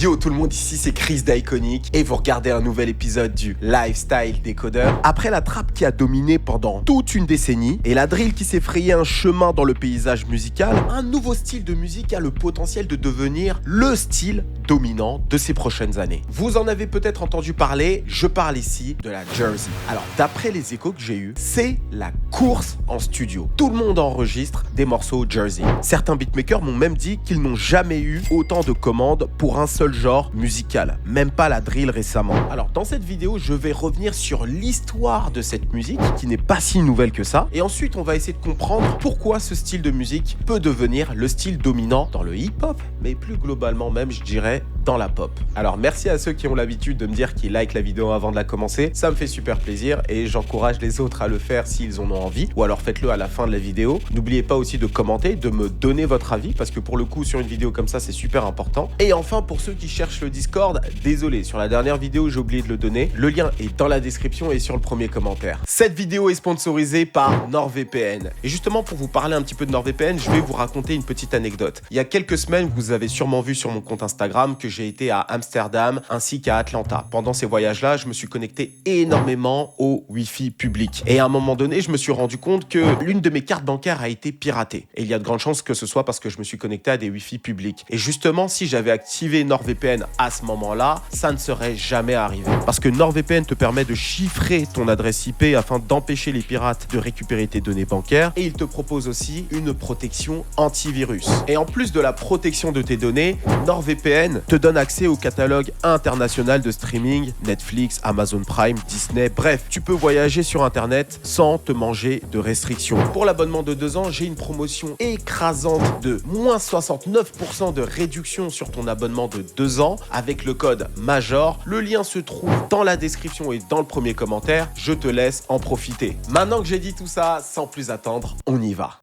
Yo tout le monde, ici c'est Chris d'Iconic et vous regardez un nouvel épisode du Lifestyle Décodeur. Après la trap qui a dominé pendant toute une décennie et la drill qui s'est frayé un chemin dans le paysage musical, un nouveau style de musique a le potentiel de devenir le style dominant de ces prochaines années. Vous en avez peut-être entendu parler, je parle ici de la Jersey. Alors d'après les échos que j'ai eus, c'est la course en studio. Tout le monde enregistre des morceaux Jersey. Certains beatmakers m'ont même dit qu'ils n'ont jamais eu autant de commandes pour un seul genre musical, même pas la drill récemment. Alors dans cette vidéo, je vais revenir sur l'histoire de cette musique qui n'est pas si nouvelle que ça, et ensuite on va essayer de comprendre pourquoi ce style de musique peut devenir le style dominant dans le hip-hop, mais plus globalement même je dirais dans la pop. Alors merci à ceux qui ont l'habitude de me dire qu'ils like la vidéo avant de la commencer, ça me fait super plaisir et j'encourage les autres à le faire s'ils en ont envie, ou alors faites-le à la fin de la vidéo. N'oubliez pas aussi de commenter, de me donner votre avis, parce que pour le coup sur une vidéo comme ça c'est super important. Et enfin pour ceux qui cherchent le Discord, désolé, sur la dernière vidéo j'ai oublié de le donner, le lien est dans la description et sur le premier commentaire. Cette vidéo est sponsorisée par NordVPN. Et justement pour vous parler un petit peu de NordVPN, je vais vous raconter une petite anecdote. Il y a quelques semaines, vous avez sûrement vu sur mon compte Instagram que j'ai été à Amsterdam ainsi qu'à Atlanta. Pendant ces voyages-là, je me suis connecté énormément au Wi-Fi public. Et à un moment donné, je me suis rendu compte que l'une de mes cartes bancaires a été piratée. Et il y a de grandes chances que ce soit parce que je me suis connecté à des Wi-Fi publics. Et justement, si j'avais activé NordVPN à ce moment-là, ça ne serait jamais arrivé. Parce que NordVPN te permet de chiffrer ton adresse IP afin d'empêcher les pirates de récupérer tes données bancaires. Et il te propose aussi une protection antivirus. Et en plus de la protection de tes données, NordVPN te donne accès au catalogue international de streaming, Netflix, Amazon Prime, Disney, bref, tu peux voyager sur Internet sans te manger de restrictions. Pour l'abonnement de 2 ans, j'ai une promotion écrasante de moins 69% de réduction sur ton abonnement de 2 ans avec le code MAJOR. Le lien se trouve dans la description et dans le premier commentaire. Je te laisse en profiter. Maintenant que j'ai dit tout ça, sans plus attendre, on y va.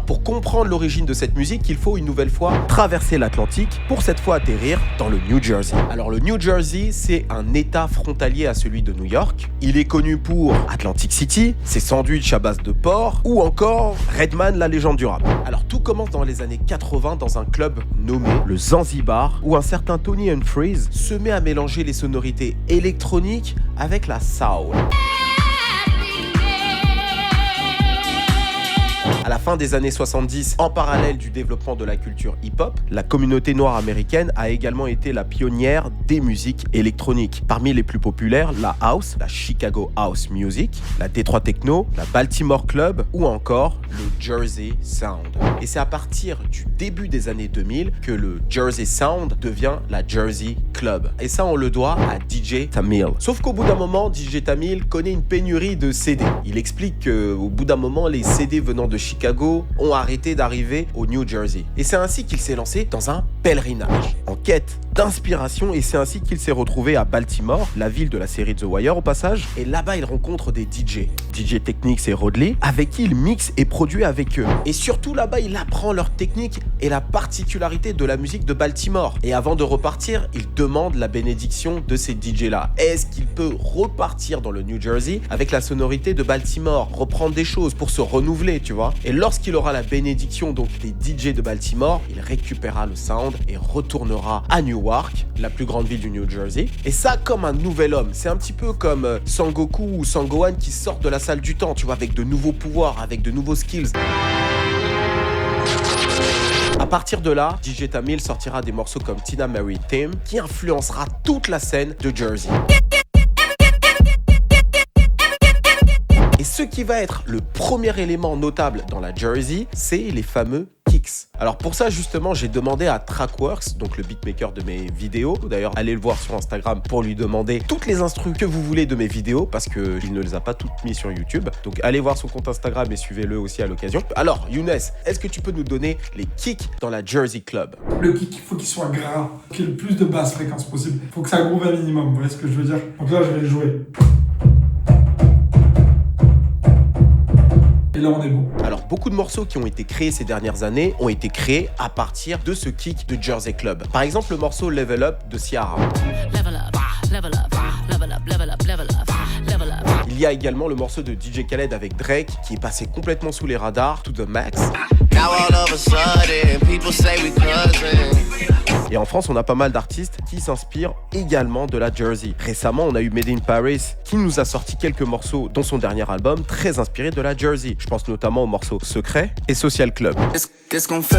Pour comprendre l'origine de cette musique, il faut une nouvelle fois traverser l'Atlantique pour cette fois atterrir dans le New Jersey. Alors le New Jersey, c'est un état frontalier à celui de New York. Il est connu pour Atlantic City, ses sandwichs à base de porc ou encore Redman, la légende du rap. Alors tout commence dans les années 80 dans un club nommé le Zanzibar où un certain Tony Humphries se met à mélanger les sonorités électroniques avec la soul. À la fin des années 70, en parallèle du développement de la culture hip-hop, la communauté noire américaine a également été la pionnière des musiques électroniques. Parmi les plus populaires, la house, la Chicago House Music, la Detroit Techno, la Baltimore Club ou encore le Jersey Sound. Et c'est à partir du début des années 2000 que le Jersey Sound devient la Jersey Club. Et ça, on le doit à DJ Tamil. Sauf qu'au bout d'un moment, DJ Tamil connaît une pénurie de CD. Il explique qu'au bout d'un moment, les CD venant de Chicago ont arrêté d'arriver au New Jersey. Et c'est ainsi qu'il s'est lancé dans un pèlerinage, en quête d'inspiration, et c'est ainsi qu'il s'est retrouvé à Baltimore, la ville de la série The Wire au passage, et là-bas il rencontre des DJ Technics et Rodley, avec qui il mixe et produit avec eux. Et surtout là-bas il apprend leur technique et la particularité de la musique de Baltimore. Et avant de repartir, il demande la bénédiction de ces DJ-là. Est-ce qu'il peut repartir dans le New Jersey avec la sonorité de Baltimore, reprendre des choses pour se renouveler, tu vois? Et lorsqu'il aura la bénédiction donc des DJ de Baltimore, il récupérera le sound et retournera à Newark, la plus grande ville du New Jersey. Et ça comme un nouvel homme. C'est un petit peu comme Sangoku ou Sangohan qui sortent de la salle du temps, tu vois, avec de nouveaux pouvoirs, avec de nouveaux skills. À partir de là, DJ Tamil sortira des morceaux comme Tina Mary Tim qui influencera toute la scène de Jersey. Et ce qui va être le premier élément notable dans la Jersey, c'est les fameux kicks. Alors pour ça justement, j'ai demandé à Trackworks, donc le beatmaker de mes vidéos, d'ailleurs allez le voir sur Instagram pour lui demander toutes les instrus que vous voulez de mes vidéos parce qu'il ne les a pas toutes mis sur YouTube. Donc allez voir son compte Instagram et suivez-le aussi à l'occasion. Alors Younes, est-ce que tu peux nous donner les kicks dans la Jersey Club? Le kick, il faut qu'il soit gras, qu'il y ait le plus de basse fréquence possible. Il faut que ça groove un minimum, vous voyez ce que je veux dire? Donc là je vais le jouer. Et là, on est bon. Alors, beaucoup de morceaux qui ont été créés ces dernières années ont été créés à partir de ce kick de Jersey Club. Par exemple, le morceau Level Up de Ciara. Level up, level up, level up, level up, level up, level up. Il y a également le morceau de DJ Khaled avec Drake qui est passé complètement sous les radars, To The Max. Et en France, on a pas mal d'artistes qui s'inspirent également de la Jersey. Récemment, on a eu Made in Paris qui nous a sorti quelques morceaux dans son dernier album très inspirés de la Jersey. Je pense notamment aux morceaux Secret et Social Club. Qu'est-ce qu'on fait?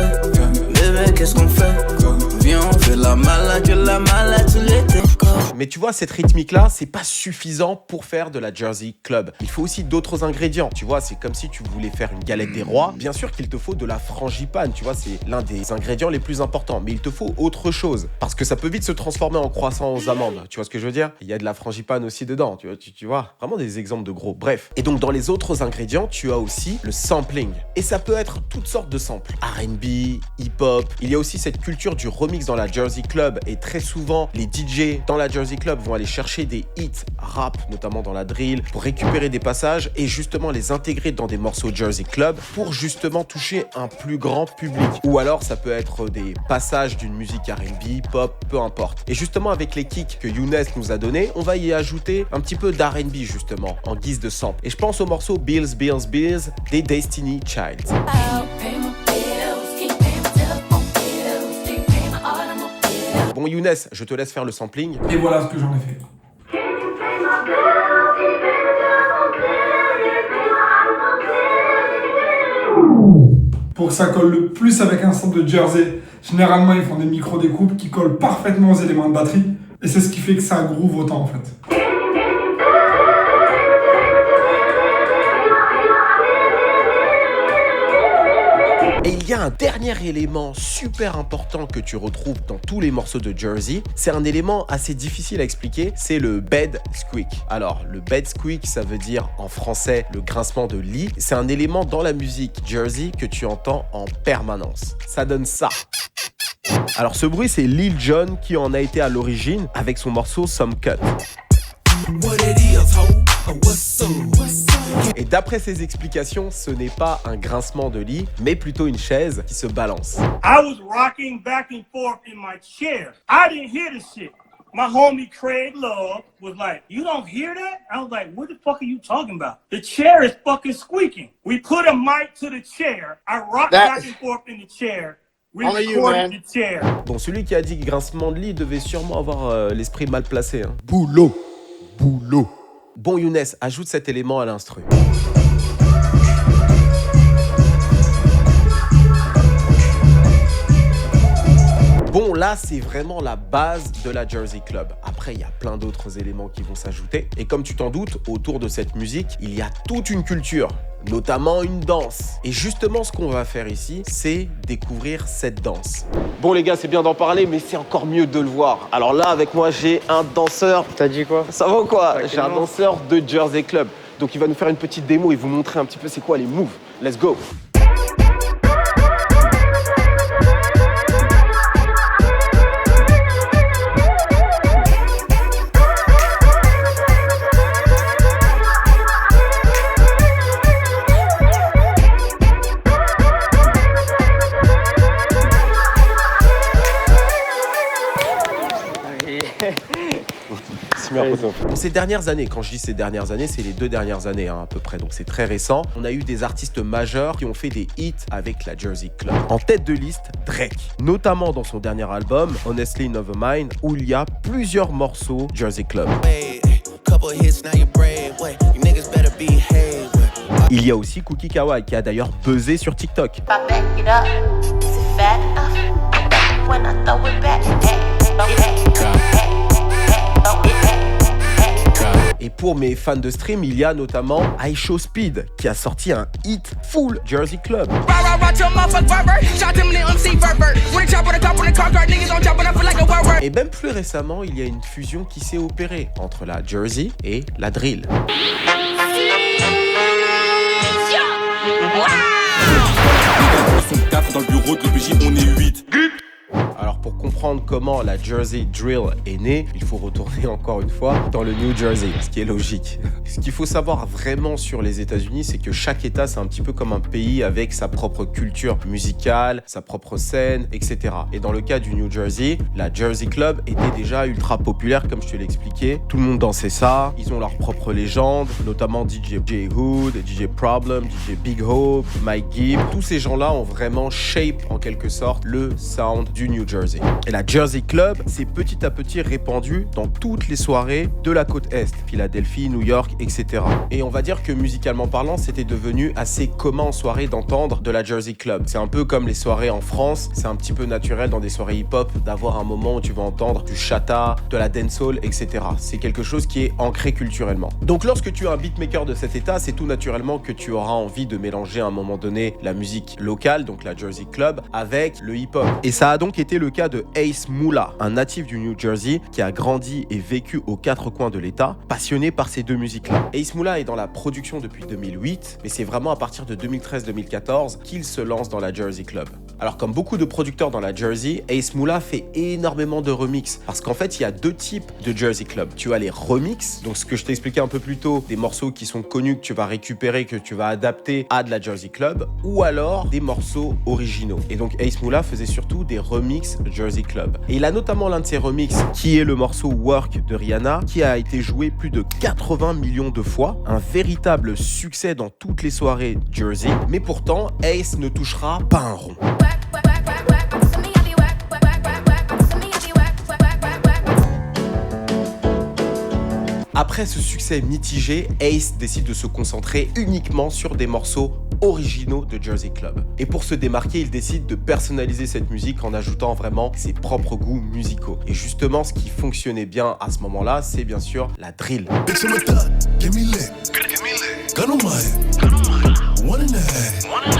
Bébé, qu'est-ce qu'on fait? Viens, on fait la malade tout l'été. Mais tu vois, cette rythmique-là, c'est pas suffisant pour faire de la Jersey Club. Il faut aussi d'autres ingrédients. Tu vois, c'est comme si tu voulais faire une galette des rois. Bien sûr qu'il te faut de la frangipane, tu vois, c'est l'un des ingrédients les plus importants. Mais il te faut autre chose. Parce que ça peut vite se transformer en croissant aux amandes. Tu vois ce que je veux dire? Il y a de la frangipane aussi dedans, tu vois. Vraiment des exemples de gros. Bref. Et donc, dans les autres ingrédients, tu as aussi le sampling. Et ça peut être toutes sortes de samples. R&B, hip-hop. Il y a aussi cette culture du remix dans la Jersey Club. Et très souvent, les DJ dans la Jersey Club vont aller chercher des hits rap, notamment dans la drill, pour récupérer des passages et justement les intégrer dans des morceaux Jersey Club pour justement toucher un plus grand public. Ou alors ça peut être des passages d'une musique R&B, pop, peu importe. Et justement avec les kicks que Younes nous a donné, on va y ajouter un petit peu d'R&B justement, en guise de sample. Et je pense au morceau Bills, Bills, Bills des Destiny Child. Bon Younes, je te laisse faire le sampling. Et voilà ce que j'en ai fait. Pour que ça colle le plus avec un sample de Jersey, généralement ils font des micro-découpes qui collent parfaitement aux éléments de batterie. Et c'est ce qui fait que ça groove autant en fait. Et il y a un dernier élément super important que tu retrouves dans tous les morceaux de Jersey. C'est un élément assez difficile à expliquer, c'est le bed squeak. Alors, le bed squeak, ça veut dire en français le grincement de lit. C'est un élément dans la musique Jersey que tu entends en permanence. Ça donne ça. Alors, ce bruit, c'est Lil Jon qui en a été à l'origine avec son morceau Some Cut. Et d'après ses explications, ce n'est pas un grincement de lit, mais plutôt une chaise qui se balance. I was rocking back and forth in my chair. I didn't hear the shit. My homie Craig Love was like, "You don't hear that?" I was like, "What the fuck are you talking about? The chair is fucking squeaking." We put a mic to the chair. I rocked back and forth in the chair. We recorded the chair. Bon, celui qui a dit grincement de lit devait sûrement avoir l'esprit mal placé. Hein. Boulot. Bon Younes, ajoute cet élément à l'instru. Bon, là, c'est vraiment la base de la Jersey Club. Après, il y a plein d'autres éléments qui vont s'ajouter. Et comme tu t'en doutes, autour de cette musique, il y a toute une culture, notamment une danse. Et justement, ce qu'on va faire ici, c'est découvrir cette danse. Bon, les gars, c'est bien d'en parler, mais c'est encore mieux de le voir. Alors là, avec moi, j'ai un danseur. T'as dit quoi? Ça va ou quoi? J'ai un danseur de Jersey Club. Donc, il va nous faire une petite démo et vous montrer un petit peu c'est quoi les moves. Let's go! Dans ces dernières années, quand je dis ces dernières années, c'est les 2 dernières années à peu près, donc c'est très récent. On a eu des artistes majeurs qui ont fait des hits avec la Jersey Club. En tête de liste, Drake, notamment dans son dernier album, Honestly Nevermind, où il y a plusieurs morceaux Jersey Club. Il y a aussi Cookie Kawaii qui a d'ailleurs buzzé sur TikTok. Et pour mes fans de stream, il y a notamment iShowSpeed qui a sorti un hit full Jersey Club. Et même plus récemment, il y a une fusion qui s'est opérée entre la Jersey et la drill. Dans le bureau de l'OPJ, on est 8. Alors pour comprendre comment la Jersey Drill est née, il faut retourner encore une fois dans le New Jersey, ce qui est logique. Ce qu'il faut savoir vraiment sur les États-Unis, c'est que chaque État, c'est un petit peu comme un pays avec sa propre culture musicale, sa propre scène, etc. Et dans le cas du New Jersey, la Jersey Club était déjà ultra populaire, comme je te l'ai expliqué. Tout le monde dansait ça, ils ont leur propre légende, notamment DJ J-Hood, DJ Problem, DJ Big Hope, Mike Gibb. Tous ces gens-là ont vraiment shape, en quelque sorte, le sound du New Jersey. Et la Jersey Club s'est petit à petit répandue dans toutes les soirées de la côte Est, Philadelphie, New York, etc. Et on va dire que musicalement parlant, c'était devenu assez commun en soirée d'entendre de la Jersey Club. C'est un peu comme les soirées en France, c'est un petit peu naturel dans des soirées hip-hop d'avoir un moment où tu vas entendre du chata, de la dancehall, etc. C'est quelque chose qui est ancré culturellement. Donc lorsque tu es un beatmaker de cet état, c'est tout naturellement que tu auras envie de mélanger à un moment donné la musique locale, donc la Jersey Club, avec le hip-hop. Et ça a donc été le cas de Ace Moolah, un natif du New Jersey qui a grandi et vécu aux quatre coins de l'état, passionné par ces deux musiques-là. Ace Moolah est dans la production depuis 2008, mais c'est vraiment à partir de 2013-2014 qu'il se lance dans la Jersey Club. Alors comme beaucoup de producteurs dans la Jersey, Ace Moolah fait énormément de remix, parce qu'en fait il y a deux types de Jersey Club. Tu as les remix, donc ce que je t'ai expliqué un peu plus tôt, des morceaux qui sont connus que tu vas récupérer, que tu vas adapter à de la Jersey Club, ou alors des morceaux originaux. Et donc Ace Moolah faisait surtout des remix Jersey Club. Et il a notamment l'un de ses remixes, qui est le morceau Work de Rihanna, qui a été joué plus de 80 millions de fois, un véritable succès dans toutes les soirées Jersey, mais pourtant Ace ne touchera pas un rond. Après ce succès mitigé, Ace décide de se concentrer uniquement sur des morceaux originaux de Jersey Club. Et pour se démarquer, il décide de personnaliser cette musique en ajoutant vraiment ses propres goûts musicaux. Et justement, ce qui fonctionnait bien à ce moment-là, c'est bien sûr la drill.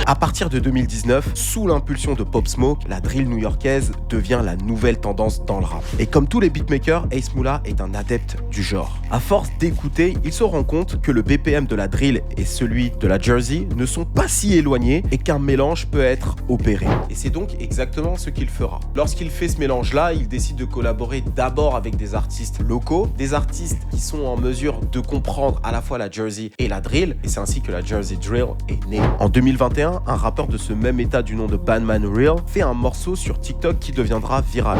À partir de 2019, sous l'impulsion de Pop Smoke, la drill new-yorkaise devient la nouvelle tendance dans le rap. Et comme tous les beatmakers, Ace Moolah est un adepte du genre. À force d'écouter, il se rend compte que le BPM de la drill et celui de la Jersey ne sont pas si éloignés et qu'un mélange peut être opéré. Et c'est donc exactement ce qu'il fera. Lorsqu'il fait ce mélange-là, il décide de collaborer d'abord avec des artistes locaux, des artistes qui sont en mesure de comprendre à la fois la Jersey et la drill, et c'est ainsi que la Jersey Drill est née. En 2021, un rappeur de ce même état du nom de Badman Real fait un morceau sur TikTok qui deviendra viral.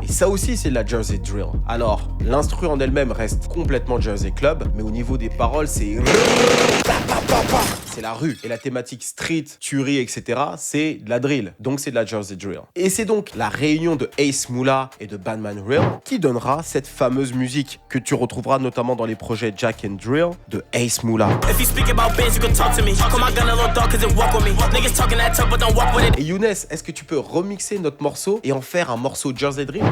Et ça aussi c'est de la Jersey Drill. Alors, l'instru en elle-même reste complètement Jersey Club, mais au niveau des paroles c'est la rue. Et la thématique street, tuerie, etc. c'est de la drill. Donc c'est de la Jersey Drill. Et c'est donc la réunion de Ace Moolah et de Badman Real qui donnera cette fameuse musique que tu retrouveras notamment dans les projets Jack and Drill de Ace Moolah. Et Younes, est-ce que tu peux remixer notre morceau et en faire un morceau Jersey Drill?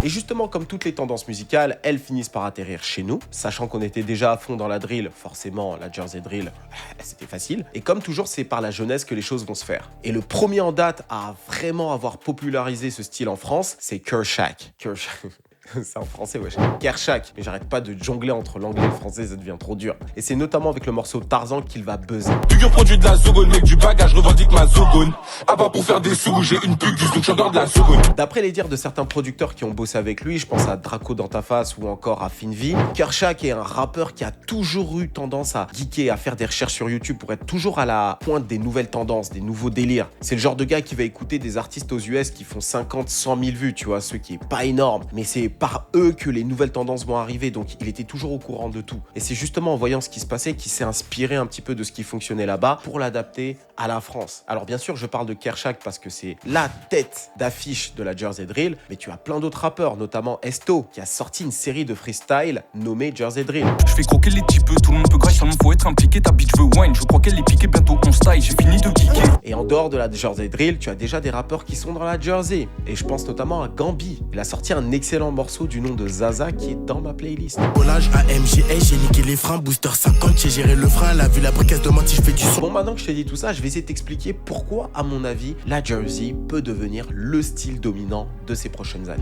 Et justement, comme toutes les tendances musicales, elles finissent par atterrir chez nous. Sachant qu'on était déjà à fond dans la drill, forcément, la Jersey Drill, c'était facile. Et comme toujours, c'est par la jeunesse que les choses vont se faire. Et le premier en date à vraiment avoir popularisé ce style en France, c'est Kershak. C'est en français, wesh. Kershak. Mais j'arrête pas de jongler entre l'anglais et le français, ça devient trop dur. Et c'est notamment avec le morceau Tarzan qu'il va buzzer. Figure produit de la seconde, mec du bagage, revendique ma seconde. Ah bah pour faire des sous, j'ai une pute du donc de la seconde. D'après les dires de certains producteurs qui ont bossé avec lui, je pense à Draco dans ta face ou encore à Finvi, Kershak est un rappeur qui a toujours eu tendance à geeker, à faire des recherches sur YouTube pour être toujours à la pointe des nouvelles tendances, des nouveaux délires. C'est le genre de gars qui va écouter des artistes aux US qui font 50, 100 000 vues, tu vois, ce qui est pas énorme, mais c'est par eux que les nouvelles tendances vont arriver, donc il était toujours au courant de tout. Et c'est justement en voyant ce qui se passait qu'il s'est inspiré un petit peu de ce qui fonctionnait là-bas pour l'adapter à la France. Alors bien sûr, je parle de Kershak parce que c'est la tête d'affiche de la Jersey Drill, mais tu as plein d'autres rappeurs, notamment Esto, qui a sorti une série de freestyle nommée Jersey Drill. Je fais croquer les petits peu, tout le monde peut grailler, seulement faut être impliqué, ta bitch veut wine, je crois qu'elle est piquée, bientôt on style, j'ai fini de geeker. Et en dehors de la Jersey Drill, tu as déjà des rappeurs qui sont dans la Jersey, et je pense notamment à Gambi. Il a sorti un excellent morceau du nom de Zaza qui est dans ma playlist. Volage AMGA, j'ai niqué les freins, booster 50, j'ai géré le frein, la vue la briquette de menti, je fais du son. Bon, maintenant que je t'ai dit tout ça, je vais essayer de t'expliquer pourquoi, à mon avis, la Jersey peut devenir le style dominant de ces prochaines années.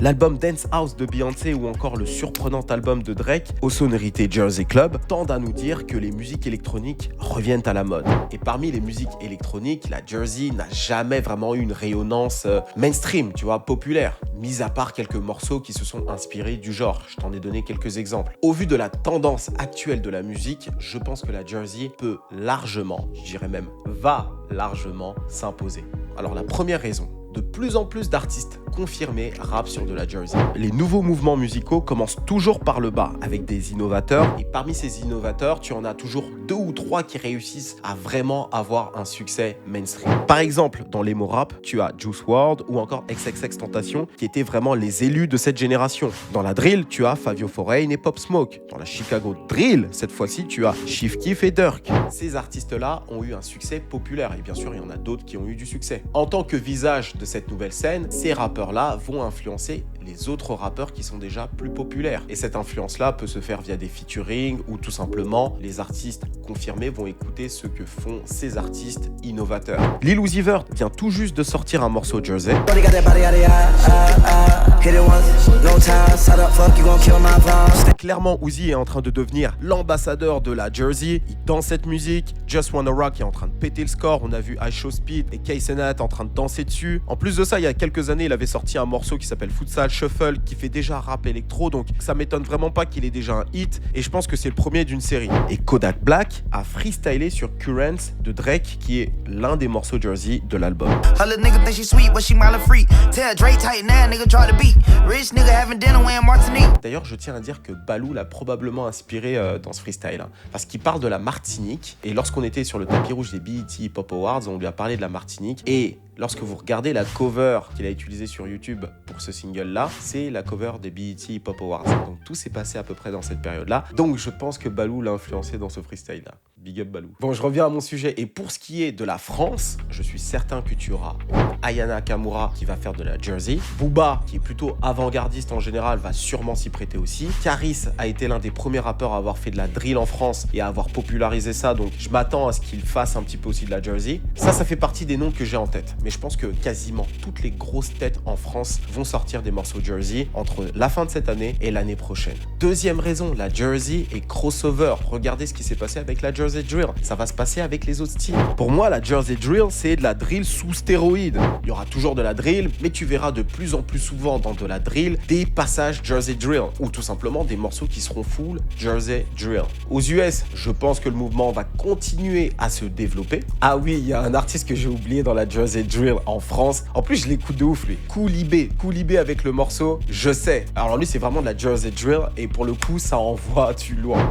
l'album Dance House de Beyoncé ou encore le surprenant album de Drake aux sonorités Jersey Club tendent à nous dire que les musiques électroniques reviennent à la mode. Et parmi les musiques électroniques, la Jersey n'a jamais vraiment eu une rayonnance mainstream, tu vois, populaire, mis à part quelques morceaux qui se sont inspirés du genre. Je t'en ai donné quelques exemples. Au vu de la tendance actuelle de la musique, je pense que la Jersey peut largement, je dirais même va largement s'imposer. Alors la première raison, de plus en plus d'artistes confirmés rappent sur de la Jersey. Les nouveaux mouvements musicaux commencent toujours par le bas, avec des innovateurs, et parmi ces innovateurs, tu en as toujours 2 ou 3 qui réussissent à vraiment avoir un succès mainstream. Par exemple, dans l'emo rap, tu as Juice WRLD ou encore XXXTentacion, qui étaient vraiment les élus de cette génération. Dans la drill, tu as Fabio Foreign et Pop Smoke. Dans la Chicago drill, cette fois-ci, tu as Chief Keef et Durk. Ces artistes-là ont eu un succès populaire, et bien sûr, il y en a d'autres qui ont eu du succès. En tant que visage de cette nouvelle scène, ces rappeurs-là vont influencer les autres rappeurs qui sont déjà plus populaires. Et cette influence-là peut se faire via des featuring ou tout simplement les artistes confirmés vont écouter ce que font ces artistes innovateurs. Lil Uzi Vert vient tout juste de sortir un morceau Jersey. Clairement, Uzi est en train de devenir l'ambassadeur de la Jersey. Il danse cette musique. Just Wanna Rock est en train de péter le score. On a vu I Show Speed et K-Senat en train de danser dessus. En plus de ça, il y a quelques années, il avait sorti un morceau qui s'appelle Futsal Shuffle qui fait déjà rap électro. Donc ça m'étonne vraiment pas qu'il ait déjà un hit. Et je pense que c'est le premier d'une série. Et Kodak Black a freestylé sur Currents de Drake qui est l'un des morceaux Jersey de l'album. D'ailleurs, je tiens à dire que Balou l'a probablement inspiré dans ce freestyle. Parce qu'il parle de la Martinique. Et lorsqu'on était sur le tapis rouge des BET Hip Hop Awards, on lui a parlé de la Martinique. Et lorsque vous regardez la cover qu'il a utilisée sur YouTube pour ce single-là, c'est la cover des BET Hip Hop Awards. Donc tout s'est passé à peu près dans cette période-là. Donc je pense que Balou l'a influencé dans ce freestyle-là. Big up Balou. Bon, je reviens à mon sujet. Et pour ce qui est de la France, je suis certain que tu auras Ayana Nakamura qui va faire de la Jersey. Booba, qui est plutôt avant-gardiste en général, va sûrement s'y prêter aussi. Caris a été l'un des premiers rappeurs à avoir fait de la drill en France et à avoir popularisé ça. Donc je m'attends à ce qu'il fasse un petit peu aussi de la Jersey. Ça fait partie des noms que j'ai en tête. Mais je pense que quasiment toutes les grosses têtes en France vont sortir des morceaux Jersey entre la fin de cette année et l'année prochaine. Deuxième raison, la Jersey est crossover. Regardez ce qui s'est passé avec la Jersey Drill. Ça va se passer avec les autres styles. Pour moi, la Jersey Drill, c'est de la drill sous stéroïdes. Il y aura toujours de la drill, mais tu verras de plus en plus souvent dans de la drill des passages Jersey Drill ou tout simplement des morceaux qui seront full Jersey Drill. Aux US, je pense que le mouvement va continuer à se développer. Ah oui, il y a un artiste que j'ai oublié dans la Jersey Drill en France. En plus, je l'écoute de ouf, lui. Koulibé avec le morceau Je sais. Alors lui, c'est vraiment de la Jersey Drill et pour le coup, ça envoie du loin.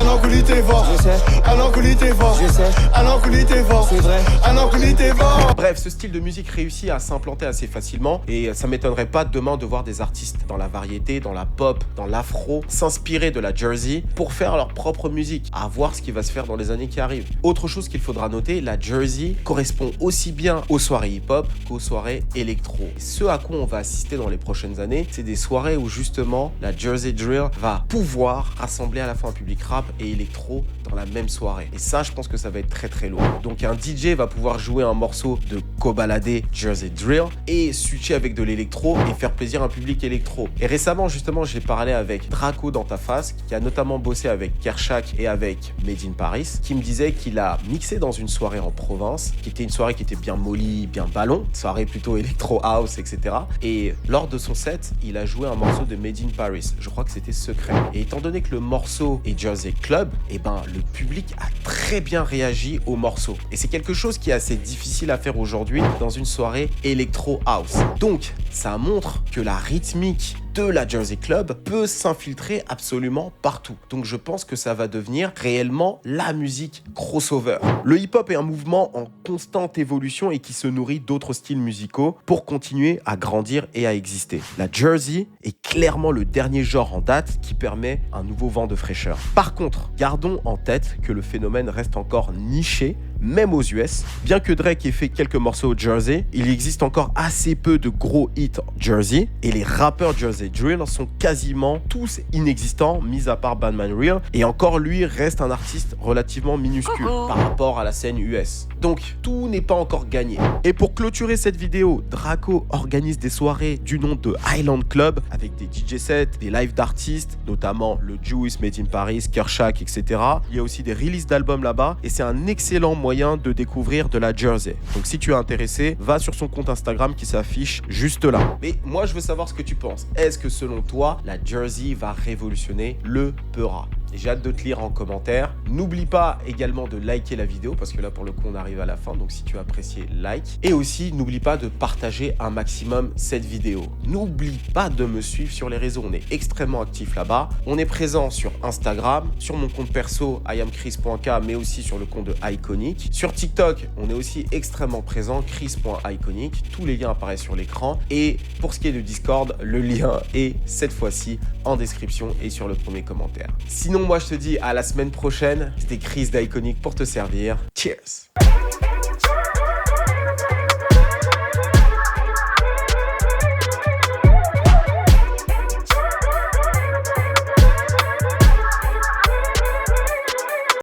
Bref, ce style de musique réussit à s'implanter assez facilement et ça m'étonnerait pas demain de voir des artistes dans la variété, dans la pop, dans l'afro, s'inspirer de la Jersey pour faire leur propre musique, à voir ce qui va se faire dans les années qui arrivent. Autre chose qu'il faudra noter, la Jersey correspond aussi bien aux soirées hip-hop qu'aux soirées électro. Ce à quoi on va assister dans les prochaines années, c'est des soirées où justement la Jersey Drill va pouvoir rassembler à la fois un public rap et électro dans la même soirée. Et ça, je pense que ça va être très très lourd. Donc un DJ va pouvoir jouer un morceau de Kobalade Jersey Drill et switcher avec de l'électro et faire plaisir à un public électro. Et récemment, justement, j'ai parlé avec Draco dans ta face, qui a notamment bossé avec Kershak et avec Made in Paris, qui me disait qu'il a mixé dans une soirée en province, qui était une soirée qui était bien molly, bien ballon, soirée plutôt électro house, etc. Et lors de son set, il a joué un morceau de Made in Paris. Je crois que c'était Secret. Et étant donné que le morceau est Jersey Club, et ben le public a très bien réagi au morceau. Et c'est quelque chose qui est assez difficile à faire aujourd'hui dans une soirée électro house. Donc, ça montre que la rythmique de la Jersey Club peut s'infiltrer absolument partout. Donc je pense que ça va devenir réellement la musique crossover. Le hip-hop est un mouvement en constante évolution et qui se nourrit d'autres styles musicaux pour continuer à grandir et à exister. La Jersey est clairement le dernier genre en date qui permet un nouveau vent de fraîcheur. Par contre, gardons en tête que le phénomène reste encore niché même aux US. Bien que Drake ait fait quelques morceaux Jersey, il existe encore assez peu de gros hits Jersey et les rappeurs Jersey Drill sont quasiment tous inexistants, mis à part Badman Real, et encore lui reste un artiste relativement minuscule par rapport à la scène US. Donc tout n'est pas encore gagné. Et pour clôturer cette vidéo, Draco organise des soirées du nom de Island Club avec des DJ sets, des lives d'artistes, notamment le Juice Made in Paris, Kershak, etc. Il y a aussi des releases d'albums là-bas et c'est un excellent moyen de découvrir de la Jersey. Donc si tu es intéressé, va sur son compte Instagram qui s'affiche juste là. Mais moi je veux savoir ce que tu penses. Est-ce que selon toi, la Jersey va révolutionner le Peura? J'ai hâte de te lire en commentaire. N'oublie pas également de liker la vidéo parce que là pour le coup on arrive à la fin, donc si tu as apprécié, like. Et aussi n'oublie pas de partager un maximum cette vidéo. N'oublie pas de me suivre sur les réseaux, on est extrêmement actifs là-bas. On est présent sur Instagram, sur mon compte perso iamchris.k, mais aussi sur le compte de Iconic. Sur TikTok, on est aussi extrêmement présent, chris.iconic. Tous les liens apparaissent sur l'écran. Et pour ce qui est de Discord, le lien est cette fois-ci en description et sur le premier commentaire. Sinon, moi je te dis à la semaine prochaine. C'était Chris d'Iconic pour te servir. Cheers!